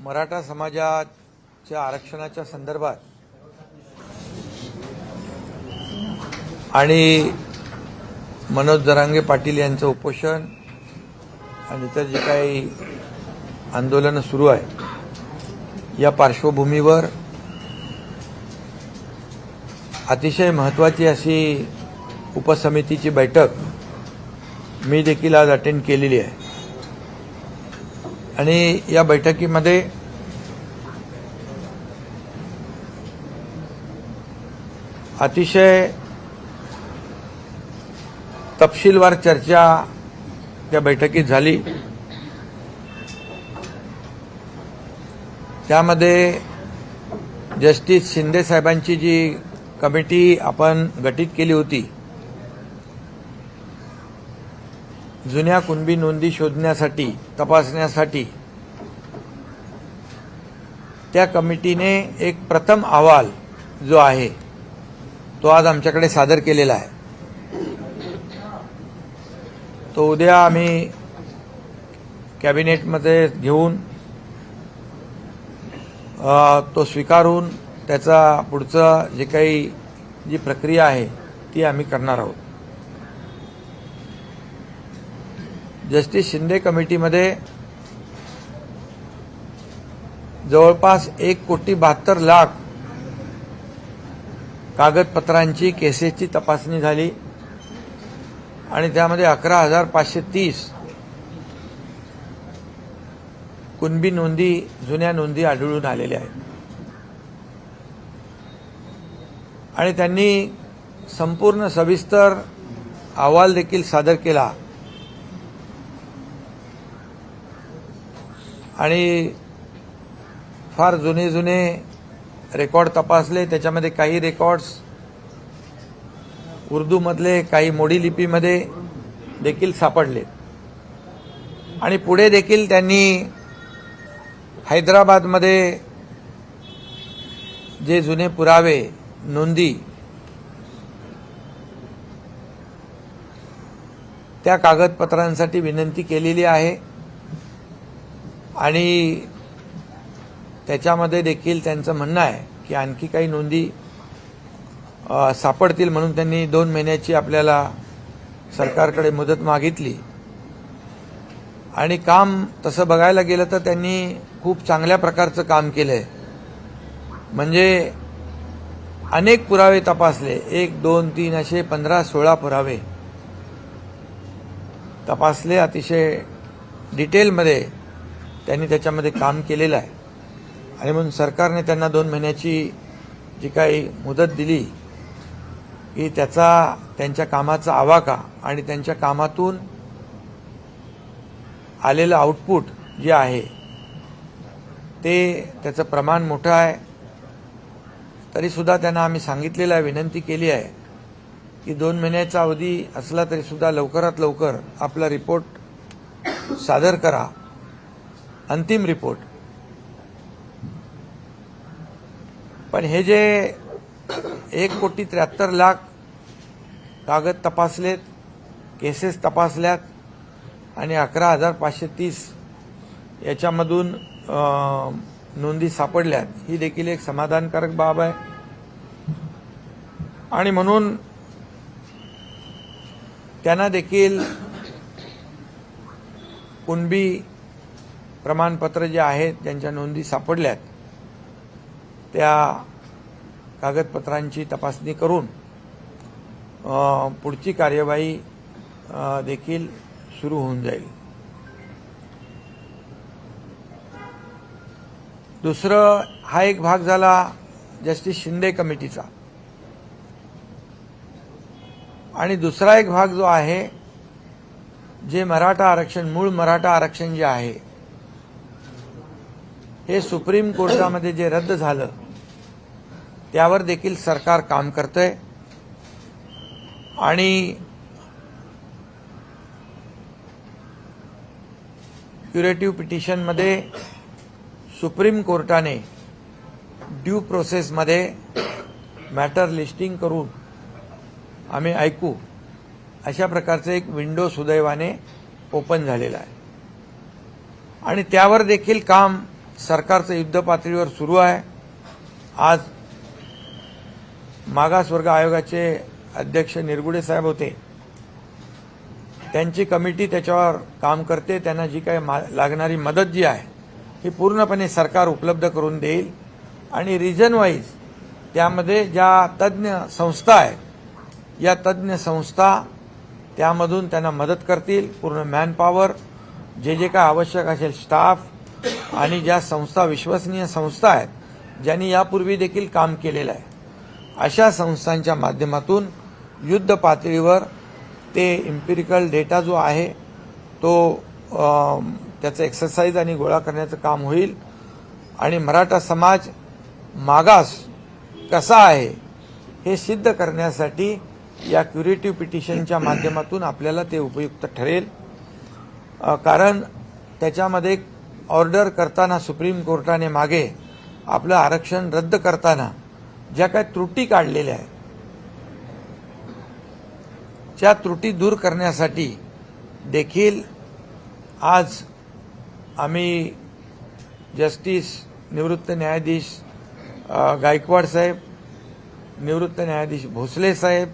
मराठा समाजाच्या आरक्षणाच्या संदर्भात आणि मनोज जरांगे पाटील यांचं उपोषण आणि इतर जे काही आंदोलन सुरू आहे या पार्श्वभूमीवर अतिशय महत्त्वाची अशी उपसमितीची बैठक मी देखील आज अटेंड केलेली आहे आणि या बैठकीमध्ये अतिशय तपशीलवार चर्चा त्या बैठकीत झाली। त्यामध्ये जस्टिस शिंदे साहेबांची जी कमिटी आपण गठीत केली होती जुन्या कुणबी नोंदी शोधण्यासाठी तपासण्यासाठी, त्या कमिटीने एक प्रथम अहवाल जो आहे तो आज आमच्याकडे सादर केलेला आहे। तो उद्या आम्ही कॅबिनेटमध्ये घेऊन तो स्वीकारून त्याचा पुढचं जे काही जी प्रक्रिया आहे ती आम्ही करणार आहोत। जस्टिस शिंदे कमिटीमध्ये जवळपास 1,72,00,000 कागदपत्रांची केसेसची तपासणी झाली आणि त्यामध्ये 11,530 कुणबी नोंदी जुन्या नोंदी आढळून आलेल्या आहेत आणि त्यांनी संपूर्ण सविस्तर अहवाल देखील सादर केला आणि फार जुने रेकॉर्ड तपासले। त्याच्यामध्ये काही रेकॉर्ड्स उर्दूमधले, काही मोडी लिपीमध्ये देखील सापडले आणि पुढे देखील त्यांनी हैदराबादमध्ये जे जुने पुरावे नोंदी त्या कागदपत्रांसाठी विनंती केलेली आहे आणि त्याच्यामध्ये देखील त्यांचं म्हणणं आहे की आणखी काही नोंदी सापडतील म्हणून त्यांनी 2 महिन्याची आपल्याला सरकारकडे मुदत मागितली आणि काम तसं बघायला गेलं तर त्यांनी खूप चांगल्या प्रकारचं काम केलंय। म्हणजे अनेक पुरावे तपासले, 1, 2, 3 असे 15-16 पुरावे तपासले। अतिशय डिटेलमध्ये त्यांनी त्याच्यामध्ये काम केलेलं आहे आणि म्हणून सरकारने त्यांना 2 महिन्याची जी काही मुदत दिली की त्यांच्या कामाचा आवाका आणि त्यांच्या कामातून आलेलं आउटपुट जे आहे त्याचं प्रमाण मोठं आहे। तरीसुद्धा त्यांना आम्ही सांगितलेलं आहे, विनंती केली आहे की 2 महिन्याचा अवधी असला तरीसुद्धा लवकरात लवकर आपला रिपोर्ट सादर करा, अंतिम रिपोर्ट। पण हे जे 1,73,00,000 कागद तपासलेत, केसेस तपासल्यात आणि 11,530 याच्यामधून नोंदी सापडल्यात, ही देखील एक समाधानकारक बाब आहे आणि म्हणून त्यांना देखील कुणबी प्रमाणपत्र जे आहेत ज्यांच्या नोंदी सापडल्यात त्या कागदपत्रांची तपासणी करून पुढची कार्यवाही देखील सुरू होऊन जाईल। दुसरं हा एक भाग झाला जस्टिस शिंदे कमिटीचा आणि दुसरा एक भाग जो आहे जे मराठा आरक्षण, मूळ मराठा आरक्षण जे आहे हे सुप्रीम कोर्टामध्ये जे रद्द झालं त्यावर देखील सरकार काम करतंय आणि क्युरेटिव्ह पिटिशनमध्ये सुप्रीम कोर्टाने ड्यू प्रोसेसमध्ये मॅटर लिस्टिंग करून आम्ही ऐकू अशा प्रकारचं एक विंडो सुदैवाने ओपन झालेला आहे आणि त्यावर देखील काम सरकारचं युद्ध पातळीवर सुरू आहे। आज मागासवर्ग आयोगाचे अध्यक्ष निरगुडे साहेब होते, त्यांची कमिटी त्याच्यावर काम करते। त्यांना जी काही लागणारी मदत जी आहे ही पूर्णपणे सरकार उपलब्ध करून देईल आणि रिजन वाईज त्यामध्ये ज्या तज्ज्ञ संस्था आहेत, या तज्ज्ञ संस्था त्यामधून त्यांना मदत करतील। पूर्ण मॅनपॉवर, जे काय आवश्यक असेल स्टाफ आणि ज्या संस्था विश्वसनीय संस्था आहेत, ज्यांनी यापूर्वी देखील काम केलेलं आहे, अशा संस्थांच्या माध्यमातून युद्ध पातळीवर ते इम्पिरिकल डेटा जो आहे तो त्याचं एक्सरसाइज आणि गोळा करण्याचं काम होईल आणि मराठा समाज मागास कसा आहे हे सिद्ध करण्यासाठी या क्युरेटिव्ह पिटिशनच्या माध्यमातून आपल्याला ते उपयुक्त ठरेल। कारण त्याच्यामध्ये ऑर्डर करताना सुप्रीम कोर्टाने मागे आपलं आरक्षण रद्द करताना ज्या काही त्रुटी काढलेल्या आहेत, त्या त्रुटी दूर करण्यासाठी देखील आज आम्ही जस्टिस निवृत्त न्यायाधीश गायकवाड साहेब, निवृत्त न्यायाधीश भोसले साहेब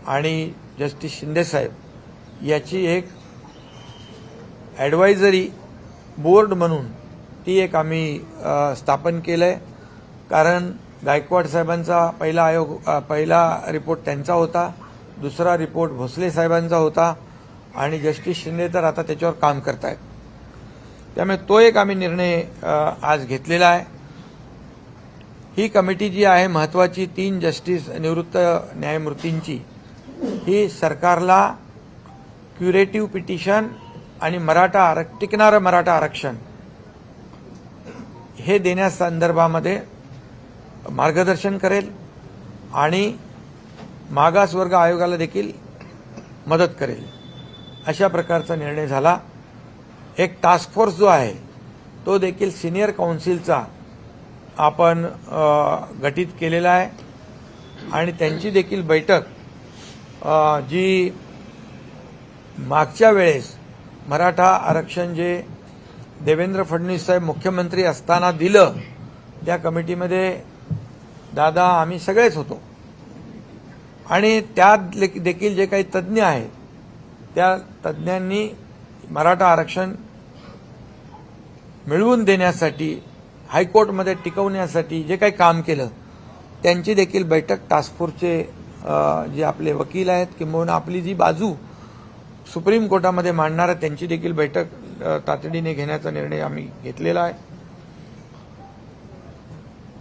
आणि जस्टिस शिंदे साहेब याची एक ॲडवायझरी बोर्ड म्हणून ती एक आम्ही स्थापन केलंय। कारण गायकवाड साहेबांचा पहिला रिपोर्ट त्यांचा होता, दुसरा रिपोर्ट भोसले साहेबांचा होता आणि जस्टिस शिंदे तर आता त्याच्यावर काम करतायत। त्यामुळे तो एक आम्ही निर्णय आज घेतलेला आहे। ही कमिटी जी आहे महत्त्वाची 3 जस्टिस निवृत्त न्यायमूर्तींची, ही सरकारला क्युरेटिव्ह पिटिशन आणि टिकणारं मराठा आरक्षण हे देण्यासंदर्भामध्ये मार्गदर्शन करेल आणि मागासवर्ग आयोगाला देखील मदत करेल, अशा प्रकारचा निर्णय झाला। एक टास्क फोर्स जो आहे तो देखील सिनियर काउन्सिलचा आपण गठीत केलेला आहे आणि त्यांची देखील बैठक जी मागच्या वेळेस मराठा आरक्षण जे देवेंद्र फडणवीस साहेब मुख्यमंत्री असताना दिलं, त्या कमिटीमध्ये दादा आम्ही सगळेच होतो आणि त्यात देखील जे काही तज्ज्ञ आहेत त्या तज्ज्ञांनी मराठा आरक्षण मिळवून देण्यासाठी, हायकोर्टमध्ये टिकवण्यासाठी जे काही काम केलं, त्यांची देखील बैठक टास्क फोर्सचे जे आपले वकील आहेत किंबहुना आपली जी बाजू सुप्रीम कोर्टामध्ये मांडणार त्यांची देखील बैठक तातडीने घेण्याचा निर्णय आम्ही घेतलेला आहे।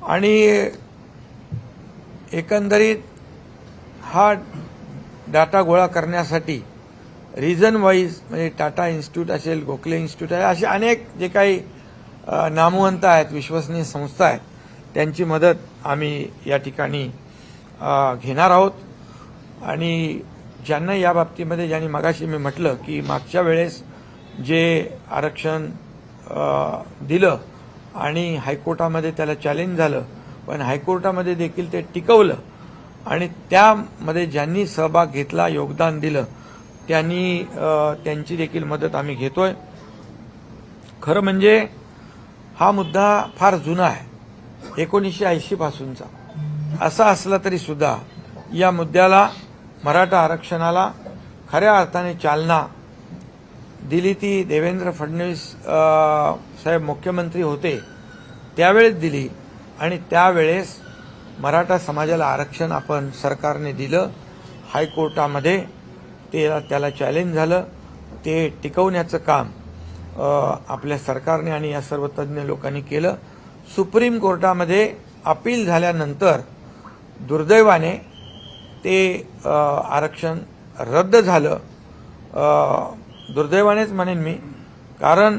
आणि एकंदरीत हा डाटा गोळा करण्यासाठी रिजन वाईज म्हणजे टाटा इन्स्टिट्यूट असेल, गोखले इन्स्टिट्यूट आहे, असे अनेक जे काही नामवंत आहेत, विश्वसनीय संस्था आहेत, त्यांची मदत आम्ही या ठिकाणी घेणार आहोत। आणि ज्यांना या बाबतीमध्ये, ज्यांनी मगाशी मी म्हटलं की मागच्या वेळेस जे आरक्षण दिलं आणि हायकोर्टामध्ये त्याला चॅलेंज झालं, पण हायकोर्टामध्ये देखील ते टिकवलं आणि त्यामध्ये ज्यांनी सहभाग घेतला, योगदान दिलं, त्यांची देखील मदत आम्ही घेतोय। खरं म्हणजे हा मुद्दा फार जुना आहे, 1980 पासूनचा। असा असला तरी सुद्धा या मुद्द्याला, मराठा आरक्षणाला खऱ्या अर्थाने चालना दिली ती देवेंद्र फडणवीस साहेब मुख्यमंत्री होते त्यावेळेस दिली आणि त्यावेळेस मराठा समाजाला आरक्षण आपण सरकारने दिलं। हायकोर्टामध्ये त्याला चॅलेंज झालं, ते टिकवण्याचं काम आपल्या सरकारने आणि या सर्व तज्ज्ञ लोकांनी केलं। सुप्रीम कोर्टामध्ये अपील झाल्यानंतर दुर्दैवाने ते आरक्षण रद्द झालं। दुर्दैवानेच म्हणेन मी, कारण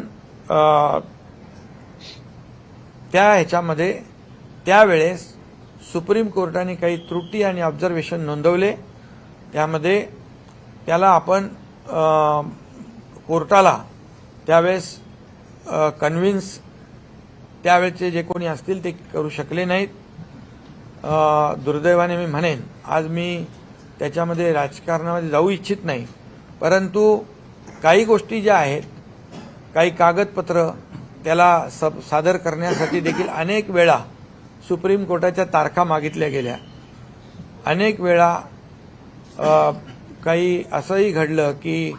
ह्याच्यामध्ये त्यावेळेस सुप्रीम कोर्टाने काही त्रुटी आणि ऑब्झर्वेशन नोंदवले, त्यामध्ये त्याला आपण कोर्टाला त्यावेळेस कन्व्हिन्स त्यावेळेचे जे कोणी असतील ते करू शकले नाहीत। दुर्दैवाने मी म्हणेन, आज मी त्याच्यामध्ये राजकारणामध्ये जाऊ इच्छित नाही, परंतु काही गोष्टी ज्या आहेत, काही कागदपत्र त्याला सादर करण्यासाठी देखील अनेक वेळा सुप्रीम कोर्टाच्या तारखा मागितल्या गेल्या. अनेक वेळा काही असंही घडलं की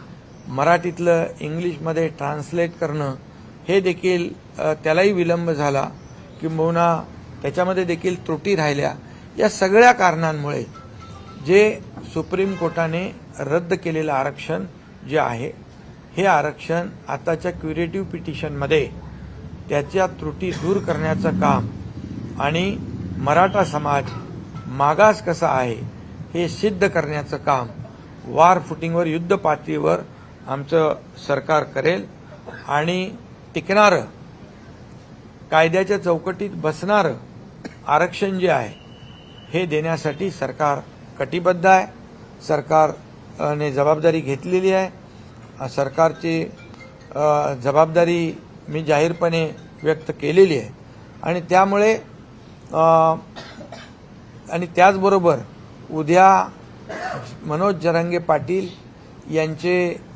मराठीतलं इंग्लिशमध्ये ट्रान्सलेट करणं हे देखील त्यालाही विलंब झाला, किंबहुना त्याच्यामध्ये देखील त्रुटी राहिल्या. या सगळ्या कारणांमुळे जे सुप्रीम कोर्टाने रद्द केलेलं आरक्षण जे आहे हे आरक्षण आताच्या क्युरेटिव्ह पिटिशनमध्ये त्याच्या त्रुटी दूर करण्याचं काम आणि मराठा समाज मागास कसा आहे हे सिद्ध करण्याचं काम वार फुटिंगवर, युद्ध पातळीवर आमचं सरकार करेल. आणि टिकणारं, कायद्याच्या चौकटीत बसणारं आरक्षण जे आहे हे देण्यासाठी सरकार कटिबद्ध आहे. सरकारने जबाबदारी घेतलेली आहे. सरकारची जबाबदारी मी जाहीरपणे व्यक्त केलेली आहे. आणि त्यामुळे आणि त्याचबरोबर उद्या मनोज जरांगे पाटील यांचे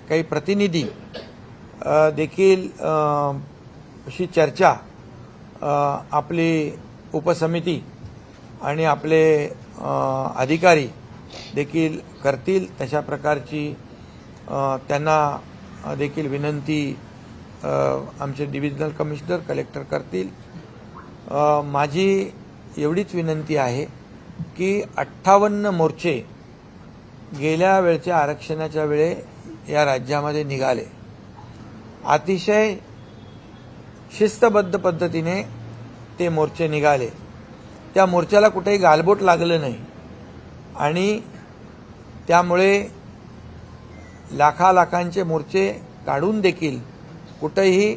काही प्रतिनिधी देखील अशी चर्चा आपली उपसमिती आणि आपले अधिकारी देखील करतील. तशा प्रकारची त्यांना देखील विनंती आमचे डिव्हिजनल कमिशनर, कलेक्टर करतील. माझी एवढीच विनंती आहे की 58 मोर्चे गेल्या वेळच्या आरक्षणाच्या वेळे या राज्यामध्ये निघाले. अतिशय शिस्तबद्ध पद्धतीने ते मोर्चे निघाले. त्या मोर्चाला कुठेही गालबोट लागलं नाही आणि त्यामुळे लाखालाखांचे मोर्चे काढून देखील कुठेही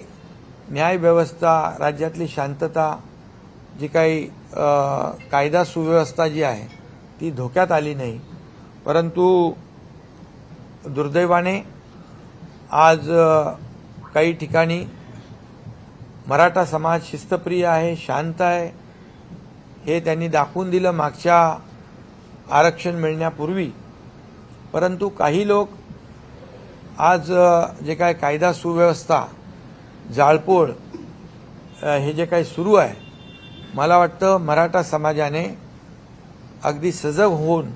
न्यायव्यवस्था, राज्यातली शांतता, जी काही कायदा सुव्यवस्था जी आहे ती धोक्यात आली नाही. परंतु दुर्दैवाने आज काही ठिकाणी मराठा समाज शिस्तप्रिय आहे, शांत आहे, हे त्यांनी दाखवून दिलं मागच्या आरक्षण मिळण्यापूर्वी. परंतु काही लोक आज जे काय कायदा सुव्यवस्था, जाळपोळ हे जे काही सुरू आहे, मला वाटतं मराठा समाजाने अगदी सजग होऊन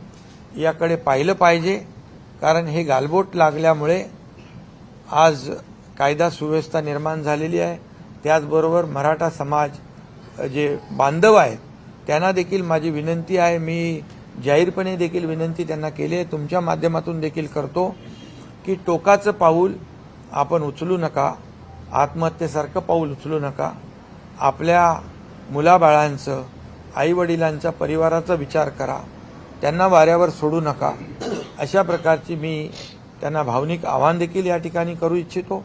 याकडे पाहिलं पाहिजे. कारण हे गालबोट लागल्यामुळे आज कायदा सुव्यवस्था निर्माण झालेली आहे. त्याचबरोबर मराठा समाज जे बांधव आहेत त्यांना देखील माझी विनंती आहे, मी जाहीरपणे देखील विनंती त्यांना केली आहे, तुमच्या माध्यमातून देखील करतो की टोकाचं पाऊल आपण उचलू नका, आत्महत्येसारखं पाऊल उचलू नका. आपल्या मुलाबाळांचं, आईवडिलांच्या परिवाराचा विचार करा, त्यांना वाऱ्यावर सोडू नका. अशा प्रकारची मी त्यांना भावनिक आवाहन देखील या ठिकाणी करू इच्छितो.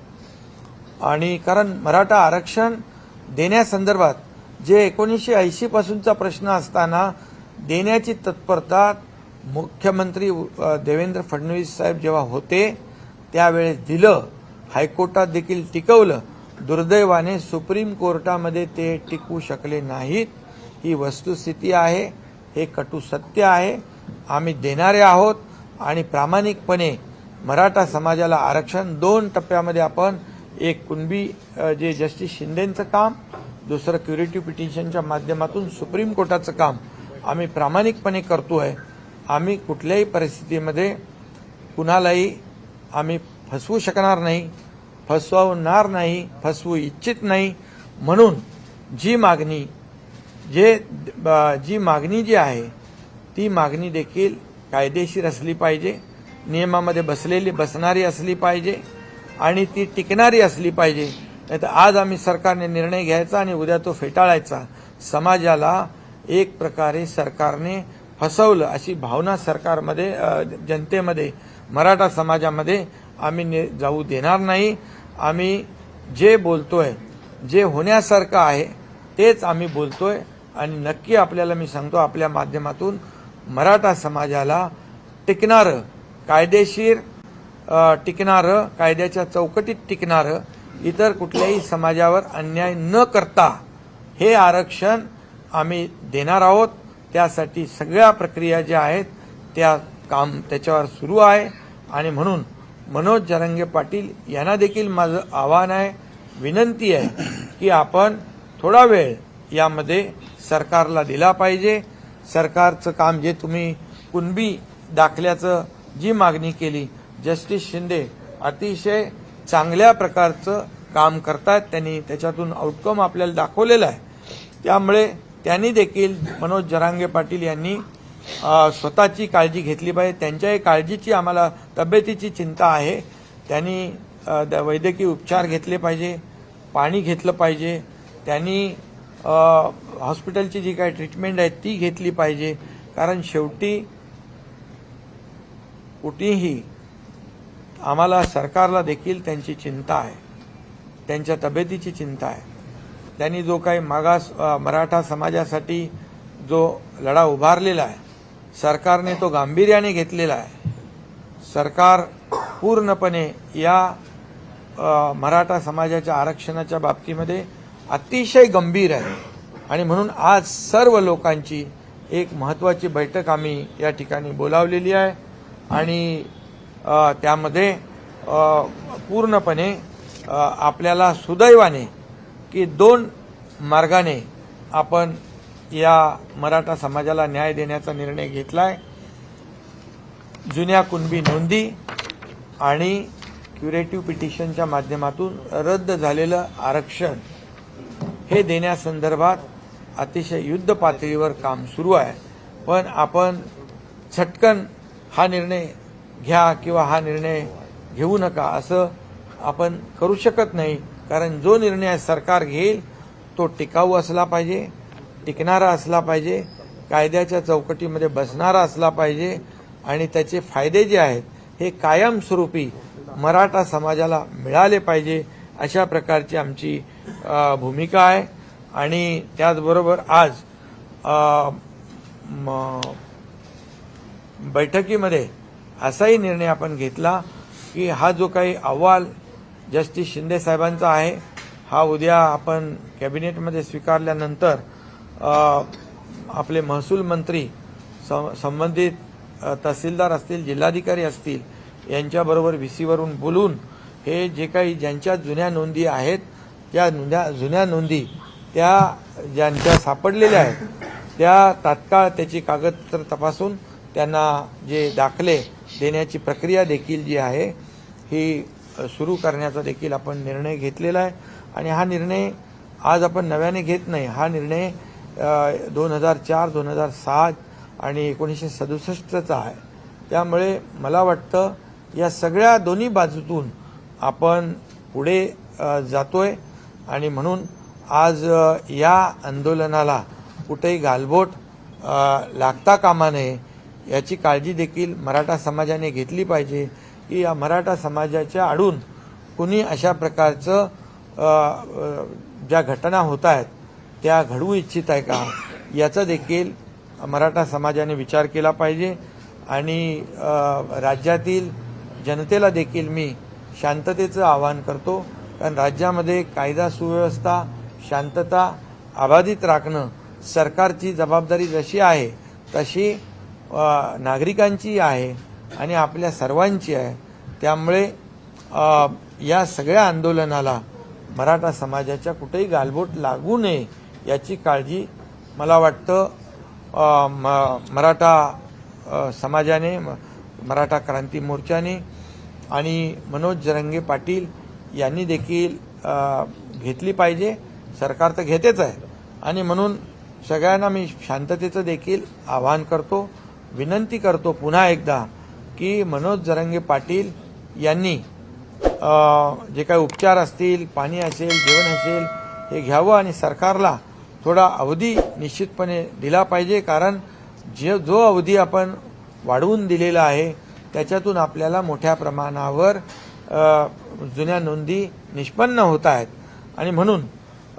आणि कारण मराठा आरक्षण देण्यासंदर्भात जे 1980 पासूनचा प्रश्न असताना देण्याची तत्परता मुख्यमंत्री देवेंद्र फडणवीस साहेब जेव्हा होते त्यावेळेस दिलं, हायकोर्टात देखील टिकवलं. दुर्दैवाने सुप्रीम कोर्टामध्ये ते टिकवू शकले नाहीत. ही वस्तुस्थिती आहे, हे कटू सत्य आहे. आम्ही देणारे आहोत आणि प्रामाणिकपणे मराठा समाजाला आरक्षण 2 टप्प्यामध्ये आपण, एक कुणबी जे जस्टिस शिंदेंचं काम, दुसरं क्युरेटिव्ह पिटिशनच्या माध्यमातून सुप्रीम कोर्टाचं काम आम्ही प्रामाणिकपणे करतोय. आम्ही कुठल्याही परिस्थितीमध्ये कुणालाही आम्ही फसवू शकणार नाही, फसवणार नाही, फसवू इच्छित नाही. म्हणून जी मागणी जी आहे ती मागणी देखील कायदेशीर असली पाहिजे, नियमामध्ये बसणारी असली पाहिजे आणि ती टिकणारी असली पाहिजे. नाहीतर आज आम्ही सरकारने निर्णय घ्यायचा आणि उद्या तो फेटाळायचा. समाजाला एक प्रकारे सरकारने फसवलं अशी भावना सरकारमध्ये, जनतेमध्ये, मराठा समाजामध्ये आम्ही जाऊ देणार नाही. आम्ही जे बोलतोय, जे होण्यासारखं आहे तेच आम्ही बोलतोय. आणि नक्की आपल्याला मी सांगतो, आपल्या माध्यमातून मराठा समाजाला टिकणारं, कायदेशीर टिकणारं, कायद्याच्या चौकटीत टिकणारं, इतर कुठल्याही समाजावर अन्याय न करता हे आरक्षण आम्ही देणार आहोत. त्यासाठी सगळ्या प्रक्रिया ज्या आहेत त्याच्यावर सुरू आहे. आणि म्हणून मनोज जरांगे पाटील यांना देखील माझं आव्हान आहे, विनंती आहे की आपण थोडा वेळ यामध्ये सरकारला दिला पाहिजे। सरकारचं काम जे तुम्ही कुणबी दाखल्याचं जी मागणी केली, जस्टिस शिंदे अतिशय चांगल्या प्रकारचं काम करतात, त्यांनी त्याच्यातून आउटकम आपल्याला दाखवलेला आहे। त्यामुळे त्यांनी देखील मनोज जरांगे पाटील यांनी स्वतःची काळजी घेतली पाहिजे। त्यांच्याही काळजीची आम्हाला तब्येतीची चिंता आहे। त्यांनी वैद्यकीय उपचार घेतले पाहिजे, पाणी घेतलं पाहिजे, त्यांनी हॉस्पिटलची जी काही ट्रीटमेंट आहे ती घेतली पाहिजे। कारण शेवटी कुठेही आम्हाला सरकारला देखील त्यांची चिंता आहे, त्यांच्या तब्येतीची चिंता आहे। त्यांनी जो काही मागास मराठा समाजासाठी जो लढा उभारलेला आहे, सरकारने तो गांभीर्याने घेतलेला आहे। सरकार पूर्णपणे या मराठा समाजाच्या आरक्षणाच्या बाबतीमध्ये अतिशय गंभीर आहे आणि म्हणून आज सर्व लोकांची एक महत्त्वाची बैठक आम्ही या ठिकाणी बोलावलेली आहे आणि त्यामध्ये पूर्णपणे आपल्याला सुदैवाने की 2 मार्गाने आपण या मराठा समाजाला न्याय देण्याचा निर्णय घेतलाय। जुन्या कुणबी नोंदी आणि क्युरेटिव्ह पिटिशनच्या माध्यमातून रद्द झालेलं आरक्षण हे देण्यासंदर्भात अतिशय युद्ध पातळीवर काम सुरू आहे। पण आपण झटकन हा निर्णय घ्या किंवा हा निर्णय घेऊ नका असं आपण करू शकत नाही, कारण जो निर्णय सरकार घेईल तो टिकाऊ असला पाहिजे, टिकणारा असला पाहिजे, कायद्याच्या चौकटीमध्ये बसणारा असला पाहिजे आणि त्याचे फायदे जे आहेत हे कायमस्वरूपी मराठा समाजाला मिळाले पाहिजे, अशा प्रकारची आमची भूमिका आहे। आणि त्याचबरोबर आज बैठकीमध्ये असाही निर्णय आपण घेतला की हा जो काही अहवाल जस्टिस शिंदे साहेबांचा आहे हा उद्या आपण कॅबिनेटमध्ये स्वीकारल्यानंतर आपले महसूल मंत्री संबंधित तहसीलदार असतील, जिल्हाधिकारी असतील यांच्याबरोबर व्हीसीवरून बोलून हे जे काही ज्यांच्या जुन्या नोंदी आहेत त्या जुन्या नोंदी त्या ज्यांच्या सापडलेल्या आहेत त्या तात्काळ त्याची कागदपत्र तपासून त्यांना जे दाखले देण्याची प्रक्रिया देखील जी आहे ही सुरू करण्याचा देखील आपण निर्णय घेतलेला आहे। आणि हा निर्णय आज आपण नव्याने घेत नाही, हा निर्णय 2004, 2007 आणि 1967चा आहे। त्यामुळे मला वाटतं या सगळ्या दोन्ही बाजूतून आपण पुढे जातोय आणि म्हणून आज या आंदोलनाला कुठेही गालबोट लागता कामा नये याची काळजी देखील मराठा समाजाने घेतली पाहिजे की या मराठा समाजाच्या आडून कुणी अशा प्रकारचं ज्या घटना होत आहेत त्या घडवू इच्छित आहे का याचा देखील मराठा समाजाने विचार केला पाहिजे। आणि राज्यातील जनतेला देखील मी शांततेचं आवाहन करतो, कारण राज्यामध्ये कायदा सुव्यवस्था शांतता अबाधित राखणं सरकारची जबाबदारी जशी आहे तशी नागरिकांची आहे आणि आपल्या सर्वांची आहे। त्यामुळे या सगळ्या आंदोलनाला मराठा समाजाच्या कुठेही गालबोट लागू नये याची काळजी मला वाटतं मराठा समाजाने, मराठा क्रांती मोर्चाने आणि मनोज जरांगे पाटील यांनी देखील घेतली पाहिजे। सरकार तर घेतेच आहे आणि म्हणून सगळ्यांना मी शांततेचं देखील आवाहन करतो, विनंती करतो पुन्हा एकदा की मनोज जरांगे पाटील यांनी जे काही उपचार असतील, पाणी असेल, जेवण असेल हे घ्यावं आणि सरकारला थोडा अवधी निश्चितपणे दिला पाहिजे, कारण जो अवधी आपण वाढवून दिलेला आहे त्याच्यातून आपल्याला मोठ्या प्रमाणावर जुन्या नोंदी निष्पन्न होत आहेत आणि म्हणून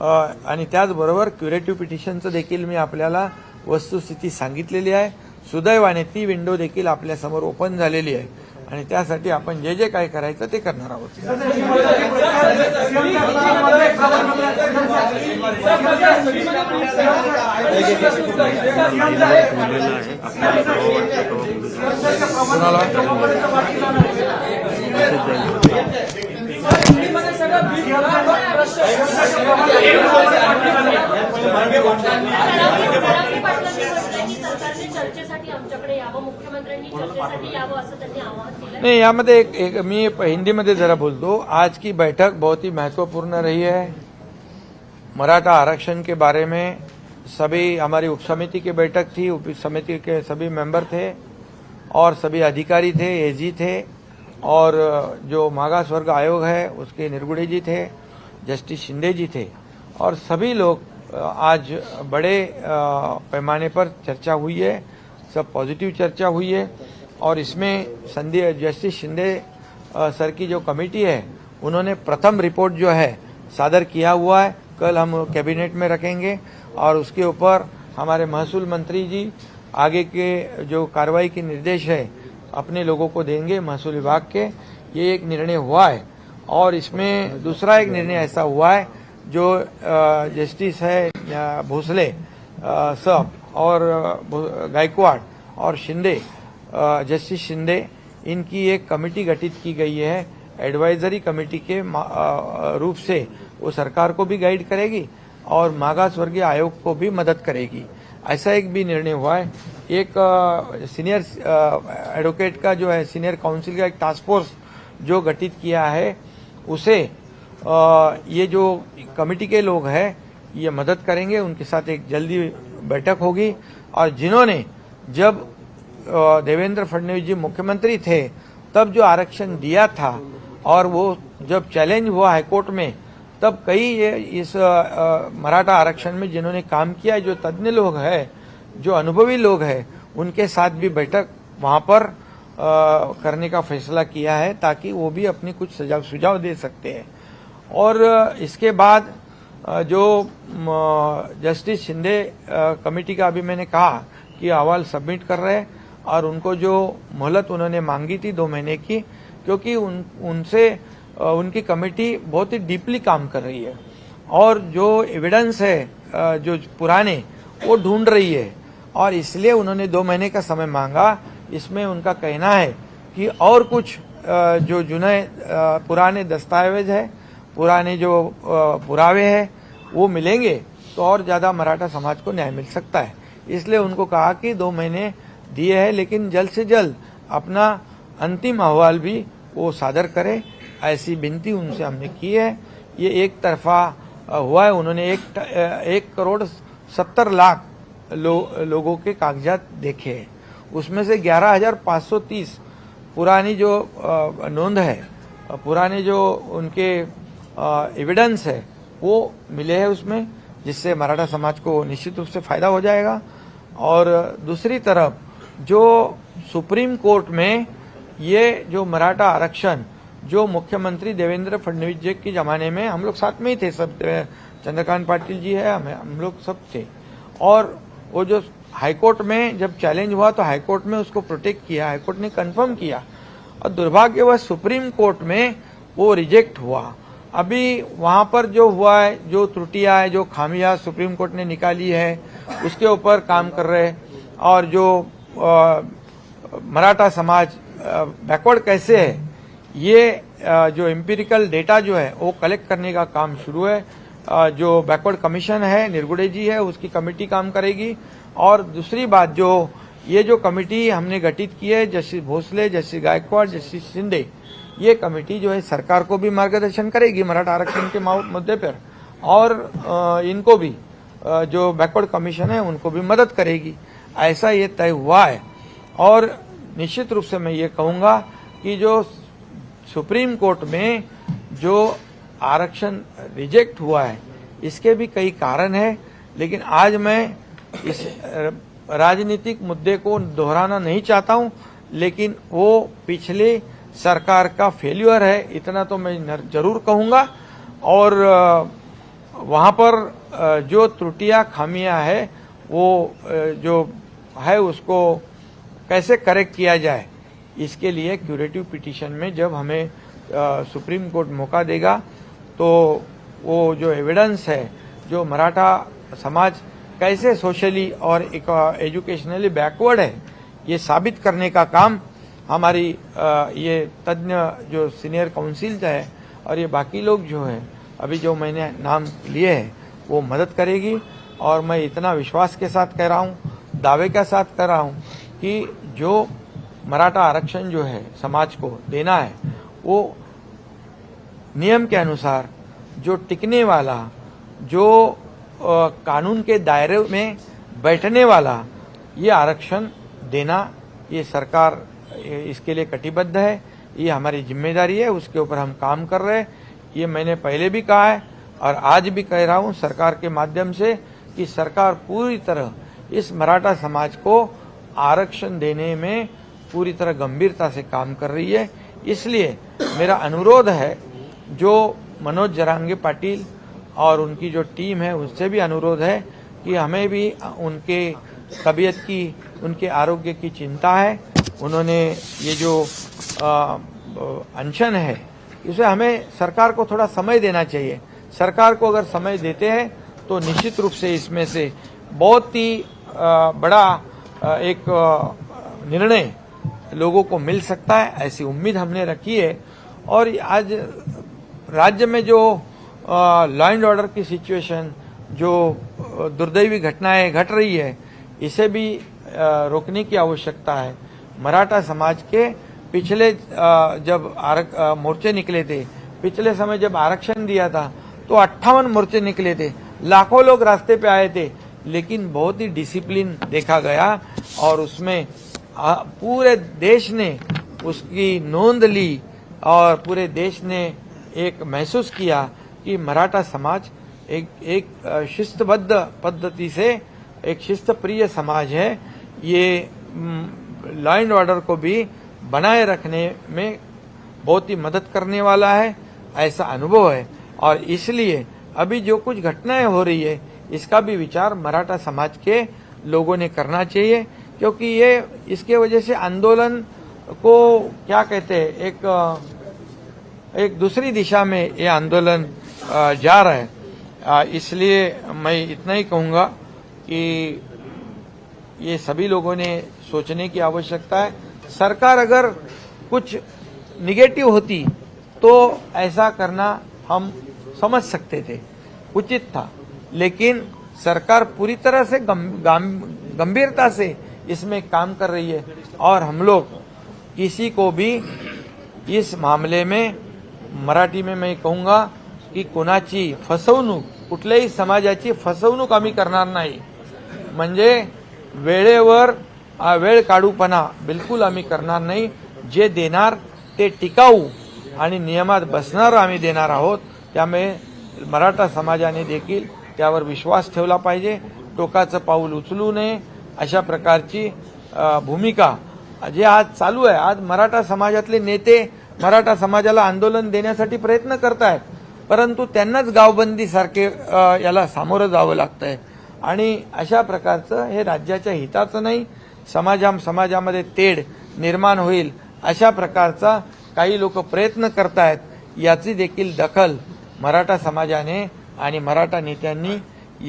आणि त्याचबरोबर क्युरेटिव्ह पिटिशनचं देखील मी आपल्याला वस्तुस्थिती सांगितलेली आहे। सुदैवाने ती विंडो देखील आपल्यासमोर ओपन झालेली आहे आणि त्यासाठी आपण जे जे काय करायचं ते करणार आहोत। कुणाला चर्चेसाठी आमच्याकडे यावं, मुख्यमंत्र्यांनी चर्चेसाठी यावं असं त्यांनी आवाहन केलं। नहीं, यहाँ में एक मैं हिंदी में जरा बोल दो। आज की बैठक बहुत ही महत्वपूर्ण रही है। मराठा आरक्षण के बारे में सभी हमारी उप समिति की बैठक थी, उप समिति के सभी मेंबर थे और सभी अधिकारी थे, एजी थे और जो मागास वर्ग आयोग है उसके निरगुड़े जी थे, जस्टिस शिंदे जी थे और सभी लोग आज बड़े पैमाने पर चर्चा हुई है, सब पॉजिटिव चर्चा हुई है और इसमें जस्टिस शिंदे सर की जो कमेटी है उन्होंने प्रथम रिपोर्ट जो है सादर किया हुआ है। कल हम कैबिनेट में रखेंगे और उसके ऊपर हमारे महसूल मंत्री जी आगे के जो कार्रवाई के निर्देश है अपने लोगों को देंगे महसूल विभाग के। ये एक निर्णय हुआ है और इसमें दूसरा एक निर्णय ऐसा हुआ है जो जस्टिस है भोसले साहब और गायकवाड़ और शिंदे, जस्टिस शिंदे, इनकी एक कमेटी गठित की गई है एडवाइजरी कमेटी के रूप से। वो सरकार को भी गाइड करेगी और मागास वर्गीय आयोग को भी मदद करेगी। ऐसा एक भी निर्णय हुआ है। एक सीनियर एडवोकेट का जो है सीनियर काउंसिल का एक टास्क फोर्स जो गठित किया है उसे ये जो कमेटी के लोग हैं ये मदद करेंगे। उनके साथ एक जल्दी बैठक होगी और जिन्होंने जब देवेंद्र फडणवीस जी मुख्यमंत्री थे तब जो आरक्षण दिया था और वो जब चैलेंज हुआ हाईकोर्ट में तब कई इस मराठा आरक्षण में जिन्होंने काम किया, जो तज्ञ लोग हैं, जो अनुभवी लोग हैं, उनके साथ भी बैठक वहां पर करने का फैसला किया है ताकि वो भी अपनी कुछ सुझाव दे सकते हैं। और इसके बाद जो जस्टिस शिंदे कमेटी का अभी मैंने कहा कि अहवाल सबमिट कर रहे हैं और उनको जो मोहलत उन्होंने मांगी थी 2 महीने की, क्योंकि उनसे उनकी कमेटी बहुत ही डीपली काम कर रही है और जो एविडेंस है जो पुराने वो ढूंढ रही है और इसलिए उन्होंने 2 महीने का समय मांगा। इसमें उनका कहना है कि और कुछ जो पुराने दस्तावेज है, पुराने जो पुरावे हैं वो मिलेंगे तो और ज्यादा मराठा समाज को न्याय मिल सकता है। इसलिए उनको कहा कि 2 महीने दिए हैं लेकिन जल्द से जल्द अपना अंतिम अहवाल भी वो सादर करे, ऐसी विनती उनसे हमने की है। ये एक तरफा हुआ है। उन्होंने 1,70,00,000 लोगों के कागजात देखे हैं, उसमें से 11,530 पुरानी जो नोंद है, पुराने जो उनके एविडेंस है वो मिले हैं उसमें, जिससे मराठा समाज को निश्चित रूप से फायदा हो जाएगा। और दूसरी तरफ जो सुप्रीम कोर्ट में ये जो मराठा आरक्षण जो मुख्यमंत्री देवेंद्र फडणवीस जी के जमाने में हम लोग साथ में ही थे, सब चंद्रकांत पाटिल जी है, हम लोग सब थे, और वो जो हाईकोर्ट में जब चैलेंज हुआ तो हाईकोर्ट में उसको प्रोटेक्ट किया, हाईकोर्ट ने कंफर्म किया और दुर्भाग्यवश सुप्रीम कोर्ट में वो रिजेक्ट हुआ। अभी वहां पर जो हुआ है, जो त्रुटियां है, जो खामियां सुप्रीम कोर्ट ने निकाली है उसके ऊपर काम कर रहे हैं और जो मराठा समाज बैकवर्ड कैसे है ये जो एम्पिरिकल डेटा जो है वो कलेक्ट करने का काम शुरू है। जो बैकवर्ड कमीशन है, निरगुड़े जी है, उसकी कमेटी काम करेगी। और दूसरी बात जो ये जो कमेटी हमने गठित की है, justice Bhosale, justice Gaikwad, justice Shinde, ये कमेटी जो है सरकार को भी मार्गदर्शन करेगी मराठा आरक्षण के मुद्दे पर और इनको भी जो बैकवर्ड कमीशन है उनको भी मदद करेगी। ऐसा ये तय हुआ है और निश्चित रूप से मैं ये कहूंगा कि जो सुप्रीम कोर्ट में जो आरक्षण रिजेक्ट हुआ है इसके भी कई कारण है, लेकिन आज मैं इस राजनीतिक मुद्दे को दोहराना नहीं चाहता हूं, लेकिन वो पिछले सरकार का फेल्यूर है इतना तो मैं जरूर कहूंगा। और वहां पर जो त्रुटियां खामियां है वो जो है उसको कैसे करेक्ट किया जाए, इसके लिए क्यूरेटिव पिटीशन में जब हमें सुप्रीम कोर्ट मौका देगा तो वो जो एविडेंस है, जो मराठा समाज कैसे सोशली और एजुकेशनली बैकवर्ड है, ये साबित करने का काम हमारी ये तज्ञ जो सीनियर काउंसिल है और ये बाकी लोग जो हैं अभी जो मैंने नाम लिए हैं वो मदद करेगी। और मैं इतना विश्वास के साथ कह रहा हूँ, दावे के साथ कह रहा हूँ कि जो मराठा आरक्षण जो है समाज को देना है वो नियम के अनुसार जो टिकने वाला, जो कानून के दायरे में बैठने वाला ये आरक्षण देना, ये सरकार इसके लिए कटिबद्ध है, ये हमारी जिम्मेदारी है, उसके ऊपर हम काम कर रहे हैं। ये मैंने पहले भी कहा है और आज भी कह रहा हूँ सरकार के माध्यम से कि सरकार पूरी तरह इस मराठा समाज को आरक्षण देने में पूरी तरह गंभीरता से काम कर रही है। इसलिए मेरा अनुरोध है, जो मनोज जरांगे पाटिल और उनकी जो टीम है उससे भी अनुरोध है कि हमें भी उनके तबीयत की, उनके आरोग्य की चिंता है। उन्होंने ये जो अनशन है इसे हमें सरकार को थोड़ा समय देना चाहिए। सरकार को अगर समय देते हैं तो निश्चित रूप से इसमें से बहुत ही बड़ा एक निर्णय लोगों को मिल सकता है, ऐसी उम्मीद हमने रखी है। और आज राज्य में जो लॉ एंड ऑर्डर की सिचुएशन, जो दुर्दैवी घटनाएं घट रही है, इसे भी रोकने की आवश्यकता है। मराठा समाज के पिछले जब मोर्चे निकले थे, पिछले समय जब आरक्षण दिया था तो 58 मोर्चे निकले थे, लाखों लोग रास्ते पे आए थे, लेकिन बहुत ही डिसिप्लिन देखा गया और उसमें पूरे देश ने उसकी नोंद ली और पूरे देश ने एक महसूस किया कि मराठा समाज एक शिस्तबद्ध पद्धति से एक शिस्तप्रिय समाज है। ये लॉ एंड ऑर्डर को भी बनाए रखने में बहुत ही मदद करने वाला है, ऐसा अनुभव है। और इसलिए अभी जो कुछ घटनाएं हो रही है इसका भी विचार मराठा समाज के लोगों ने करना चाहिए, क्योंकि ये इसके वजह से आंदोलन को क्या कहते हैं, एक दूसरी दिशा में ये आंदोलन जा रहा है। इसलिए मैं इतना ही कहूँगा कि ये सभी लोगों ने सोचने की आवश्यकता है। सरकार अगर कुछ निगेटिव होती तो ऐसा करना हम समझ सकते थे, उचित था, लेकिन सरकार पूरी तरह से गंभीरता से इसमें काम कर रही है और हम लोग किसी को भी इस मामले में, मराठी में मैं कहूँगा की कोणाची फसवणूक, कुठल्याही समाजाची फसवणूक आम्ही करणार नाही। म्हणजे वेळेवर वेळ काढूपणा बिलकुल आम्ही करणार नाही। जे देणार ते टिकाऊ आणि नियमात बसणार आम्ही देणार आहोत। त्यामुळे मराठा समाजाने देखील त्यावर विश्वास ठेवला पाहिजे, टोकाचं पाऊल उचलू नये, अशा प्रकारची भूमिका जे आज चालू आहे। आज मराठा समाजातले नेते मराठा समाजाला आंदोलन देण्यासाठी प्रयत्न करतायत, परंतु त्यांनाच गावबंदी सारखे याला सामोरं जावं लागतंय आणि अशा प्रकारचं हे राज्याच्या हिताचं नाही। समाजामध्ये तेढ निर्माण होईल अशा प्रकारचा काही लोक प्रयत्न करतायत, याची देखील दखल मराठा समाजाने आणि मराठा नेत्यांनी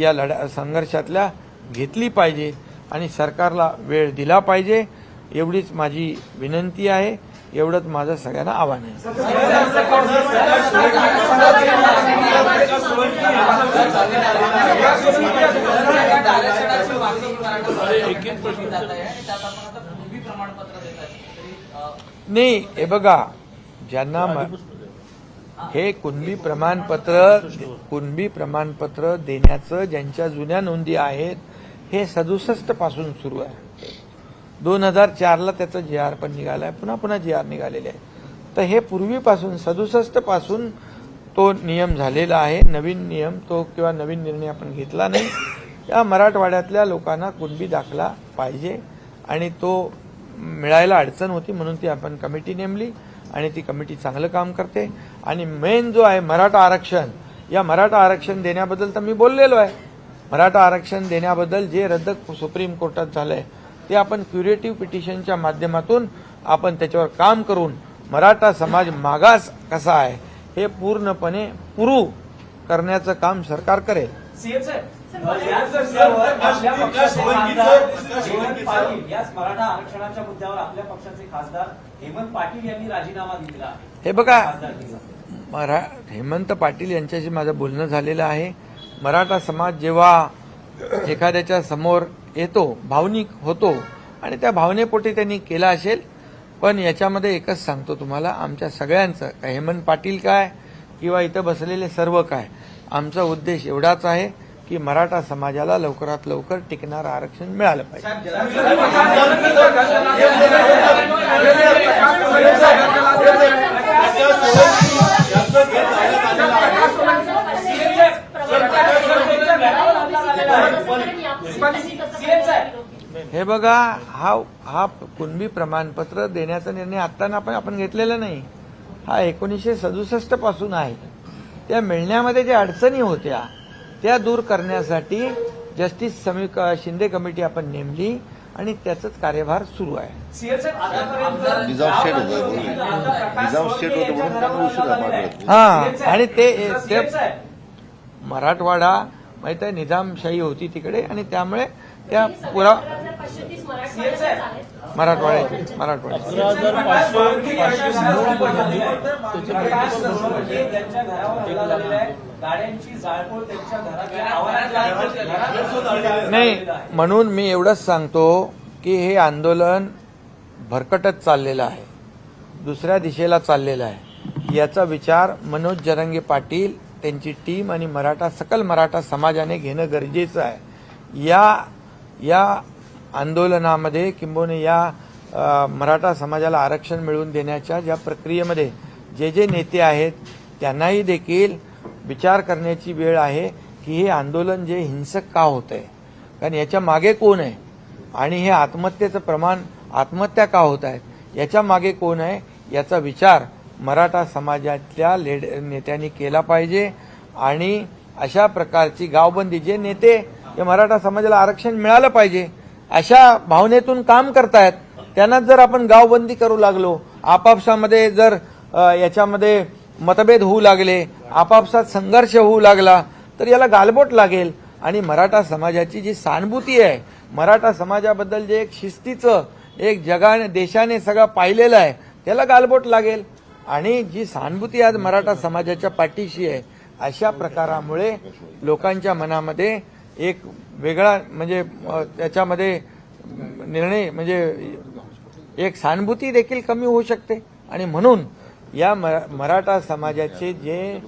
या संघर्षातल्या घेतली पाहिजे आणि सरकारला वेळ दिला पाहिजे, एवढीच माझी विनंती आहे, एवढंच माझं सगळ्यांना आव्हान आहे। नाही, हे बघा, ज्यांना हे कुणबी प्रमाणपत्र देण्याचं ज्यांच्या जुन्या नोंदी आहेत हे 67 पासून सुरू आहे। 2004ला त्याचं JR पण निघालाय, पुन्हा JR निघालेले आहे। तर हे पूर्वीपासून 67 पासून तो नियम झालेला आहे। नवीन नियम तो किंवा नवीन निर्णय आपण घेतला नाही। या मराठवाड्यातल्या लोकांना कुणबी दाखला पाहिजे आणि तो मिळायला अडचण होती, म्हणून ती आपण कमिटी नेमली आणि ती कमिटी चांगलं काम करते। आणि मेन जो आहे मराठा आरक्षण, या मराठा आरक्षण देण्याबद्दल तर मी बोललेलो आहे। मराठा आरक्षण देण्याबद्दल जे रद्द सुप्रीम कोर्टात झालंय ते आपण क्युरेटिव्ह पिटिशनच्या माध्यमातून आपण त्याच्यावर काम करून मराठा समाज मागास कसा आहे हे पूर्णपणे पुरू करण्याचं काम सरकार करेल। मराठा आरक्षणाच्या मुद्द्यावर आपल्या पक्षाचे खासदार हेमंत पाटील यांनी राजीनामा दिला। हे बघा, हेमंत पाटील यांच्याशी माझं बोलणं झालेलं आहे. मराठा समाज जेव्हा एखाद्याच्या समोर येतो, भावनिक होतो आणि त्या भावनेपोटी त्यांनी केला असेल. पण याच्यामध्ये एकच सांगतो तुम्हाला, आमच्या सगळ्यांचं, हेमंत पाटील काय किंवा इथं बसलेले सर्व काय, आमचा उद्देश एवढाच आहे की मराठा समाजाला लवकरात लवकर टिकणारं आरक्षण मिळालं पाहिजे. हे बघा, हा कुणबी प्रमाणपत्र देण्याचा निर्णय आत्ता आपण घेतलेला नाही, हा 1967 पासून आहे. त्या मिळण्यामध्ये ज्या अडचणी होत्या त्या दूर करण्यासाठी जस्टिस शिंदे कमिटी आपण नेमली आणि त्याचाच कार्यभार सुरू आहे. निजाम शेठ होतं म्हणून त्यांना उशीर झाला. हा, आणि ते मराठवाडा माहित आहे, निजामशाही होती तिकडे आणि त्यामुळे त्या पुरा मराठवाड्याचे नाही. म्हणून मी एवढंच सांगतो की हे आंदोलन भरकटत चाललेलं आहे, दुसऱ्या दिशेला चाललेलं आहे. याचा विचार मनोज जरांगे पाटील, त्यांची टीम आणि सकल मराठा समाजाने घेणं गरजेचं आहे. या आंदोलनामध्ये किंबहुना या मराठा समाजाला आरक्षण मिळवून देण्याच्या ज्या प्रक्रियेमध्ये जे नेते आहेत त्यांनाही देखील विचार करण्याची वेळ आहे की हे आंदोलन जे हिंसक का होत आहे, कारण याच्या मागे कोण आहे आणि हे आत्महत्येचं प्रमाण, आत्महत्या का होत आहेत याच्या मागे कोण आहे, याचा विचार मराठा समाजातल्या नेत्यांनी केला पाहिजे. आणि अशा प्रकारची गावबंदी, जे नेते हे मराठा समाजाला आरक्षण मिळालं पाहिजे अशा भावनेतून काम करतायत, त्यांना जर आपण गावबंदी करू लागलो, आपापसामध्ये जर याच्यामध्ये मतभेद होऊ लागले, आपापसात संघर्ष होऊ लागला, तर याला गालबोट लागेल. आणि मराठा समाजाची जी सहानुभूती आहे, मराठा समाजाबद्दल जे एक शिस्तीचं, एक जगाने देशाने सगळं पाहिलेलं आहे, त्याला गालबोट लागेल. आणि जी सहानुभूती आज मराठा समाजाच्या पाठीशी आहे, अशा प्रकारामुळे लोकांच्या मनामध्ये एक वेगळा म्हणजे त्याच्यामध्ये निर्णय म्हणजे एक सहानुभूती देखील कमी होऊ शकते. आणि म्हणून या मराठा समाजाचे जे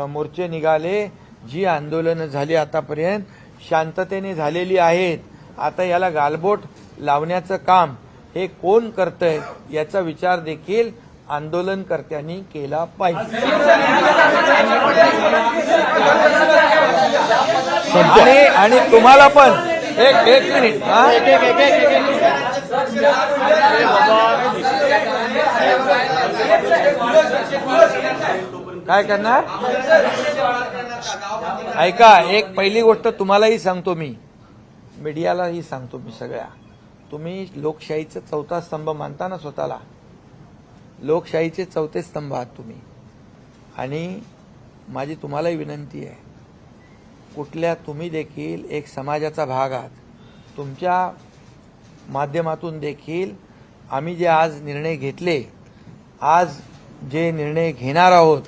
मोर्चे निघाले, जी आंदोलनं झाली आतापर्यंत शांततेने झालेली आहेत, आता याला गालबोट लावण्याचं काम हे कोण करतंय याचा विचार देखील आंदोलनकर्त्यांनी केला पाहिजे. आणि तुम्हाला पण एक मिनिट, काय करणार ऐका, एक पहिली गोष्ट तुम्हालाही सांगतो, मी मीडियालाही सांगतो, मी सगळ्या, तुम्ही लोकशाहीचा चौथा स्तंभ मानता ना स्वतःला, लोकशाहीचे चौथे स्तंभ आहात तुम्ही. आणि माझी तुम्हालाही विनंती आहे, तुम्ही देखील एक समाजाचा भाग आहात, तुमच्या माध्यमातून देखील आम्ही जे आज निर्णय घेतले, आज जे निर्णय घेणार आहोत,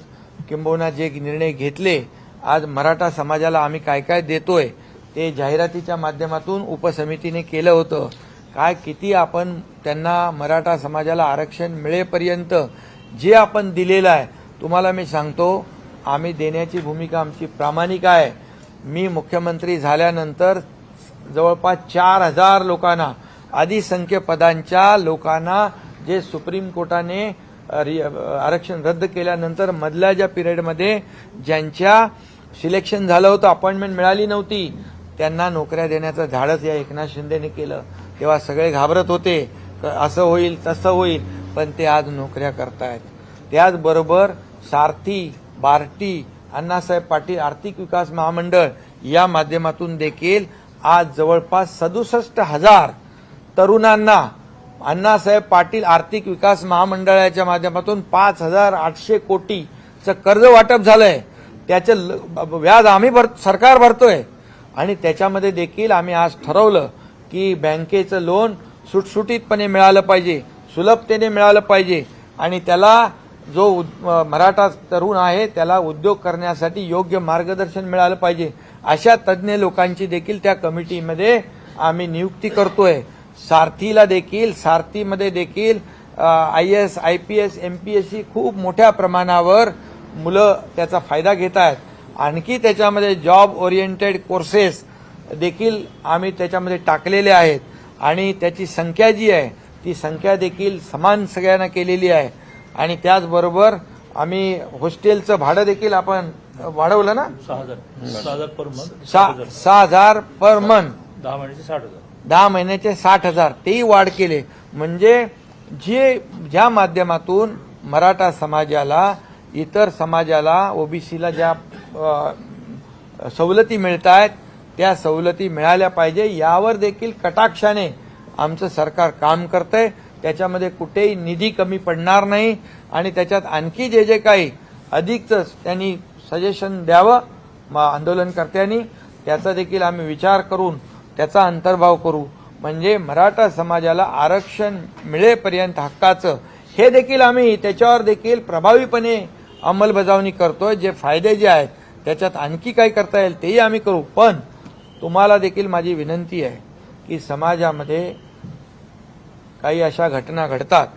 किंबहुना जे निर्णय घेतले, आज मराठा समाजाला आम्ही काय काय देतोय ते जाहिरातीच्या माध्यमातून उपसमितीने केलं होतं. काय किती आपण त्यांना मराठा समाजाला आरक्षण मिळेपर्यंत जे आपण दिलेलं आहे, तुम्हाला मी सांगतो, आम्ही देण्याची भूमिका आमची प्रामाणिक आहे. मी मुख्यमंत्री झाल्यानंतर जवळपास 4000 लोकांना, अधिसंख्य पदांच्या लोकांना, जे सुप्रीम कोर्टाने आरक्षण रद्द केल्यानंतर मधल्या ज्या पिरियडमध्ये ज्यांच्या सिलेक्शन झालं होतं, अपॉइंटमेंट मिळाली नव्हती, त्यांना नोकऱ्या देण्याचं धाडस या एकनाथ शिंदेने केलं. तेव्हा सगळे घाबरत होते, असं होईल तसं होईल, पण ते आज नोकऱ्या करतायत. त्याचबरोबर सारथी, बार्टी, अण्णासाहेब पाटील आर्थिक विकास महामंडळ या माध्यमातून देखील आज जवळपास 67,000 तरुणांना अण्णासाहेब पाटील आर्थिक विकास महामंडळाच्या माध्यमातून 5,800 कोटीचं कर्ज वाटप झालंय. त्याचं व्याज आम्ही सरकार भरतोय. आणि त्याच्यामध्ये देखील आम्ही आज ठरवलं की बँकेचं लोन सुटसुटीतपणे मिळालं पाहिजे, सुलभतेने मिळालं पाहिजे आणि त्याला मराठा तरुण आहे त्याला उद्योग करण्यासाठी योग्य मार्गदर्शन मिळालं पाहिजे अशा तज्ज्ञ लोकांची देखील त्या कमिटीमध्ये आम्ही नियुक्ती करतोय. सारथीमध्ये देखील IAS, IPS, MPSC खूप मोठ्या प्रमाणावर मुलं त्याचा फायदा घेत आहेत. आणखी त्याच्यामध्ये जॉब ओरिएंटेड कोर्सेस देखील आम्ही त्याच्यामध्ये टाकलेले आहेत आणि त्याची संख्या जी आहे ती संख्या देखील समान सगळ्यांना केलेली आहे. आणि त्याचबरोबर आम्ही हॉस्टेलचं भाडं देखील आपण वाढवलं ना, 6,000 पर मंथ, 6,000 पर मंथ, 10 महिन्याचे 60,000. 10 महिन्याचे 60,000 तेही वाढ केले. म्हणजे ज्या माध्यमातून मराठा समाजाला इतर समाजाला OBCला ज्या सवलती मिळत आहेत त्या सवलती मिळाल्या पाहिजे यावर देखील कटाक्षाने आमचं सरकार काम करतंय. त्याच्यामध्ये कुठेही निधी कमी पडणार नाही आणि त्याच्यात आणखी जे काही अधिकचं त्यांनी सजेशन द्यावं आंदोलनकर्त्यांनी त्याचा देखील आम्ही विचार करून त्याचा अंतर्भाव करू. म्हणजे मराठा समाजाला आरक्षण मिळेपर्यंत हक्काचं हे देखील आम्ही त्याच्यावर देखील प्रभावीपणे अंमलबजावणी करतोय. जे फायदे जे आहेत त्याच्यात आणखी काय करता येईल तेही आम्ही करू. पण तुम्हाला देखील माझी विनंती आहे की समाजामध्ये काही अशा घटना घडतात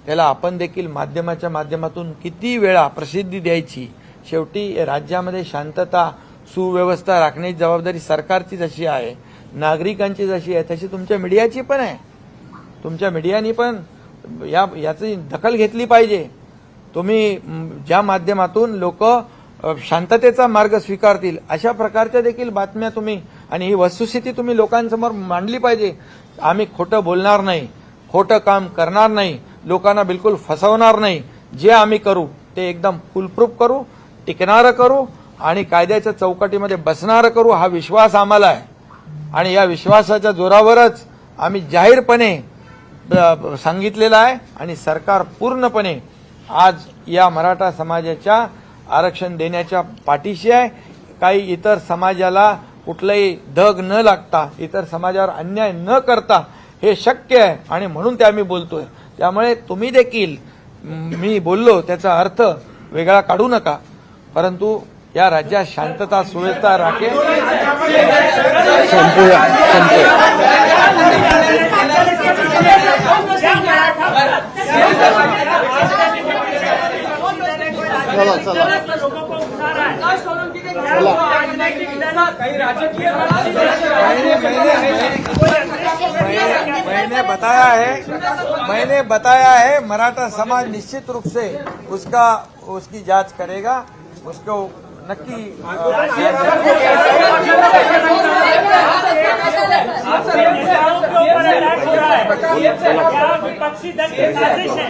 त्याला आपण देखील माध्यमाच्या माध्यमातून किती वेळा प्रसिद्धी द्यायची. शेवटी राज्यामध्ये शांतता सुव्यवस्था राखण्याची जबाबदारी सरकारची जशी आहे, नागरिकांची जशी आहे तशी तुमच्या मीडियाची पण आहे. तुमच्या मीडियानी पण याची दखल घेतली पाहिजे. तुम्ही ज्या माध्यमातून लोक शांततेचा मार्ग स्वीकारतील अशा प्रकारच्या देखील बातम्या तुम्ही आणि ही वस्तुस्थिती तुम्ही लोकांसमोर मांडली पाहिजे. आम्ही खोटं बोलणार नाही, खोटं काम करणार नाही, लोकांना बिलकुल फसवणार नाही. जे आम्ही करू ते एकदम फुलप्रूफ करू, टिकणारं करू आणि कायद्याच्या चौकटीमध्ये बसणारं करू हा विश्वास आम्हाला आहे. आणि या विश्वासाच्या जोरावरच आम्ही जाहीरपणे सांगितलेलं आहे आणि सरकार पूर्णपणे आज या मराठा समाजाच्या आरक्षण देण्याच्या पाठीशी आहे. काही इतर समाजाला कुठलंही धग न लागता, इतर समाजावर अन्याय न करता हे शक्य आहे आणि म्हणून ते आम्ही बोलतोय. त्यामुळे तुम्ही देखील मी बोललो त्याचा अर्थ वेगळा काढू नका, परंतु या राज्यात शांतता सुव्यवस्था राखेल. मैंने बताया है मराठा समाज निश्चित रूप से उसकी जांच करेगा. उसको नक्की विपक्षी दल की साजिश है.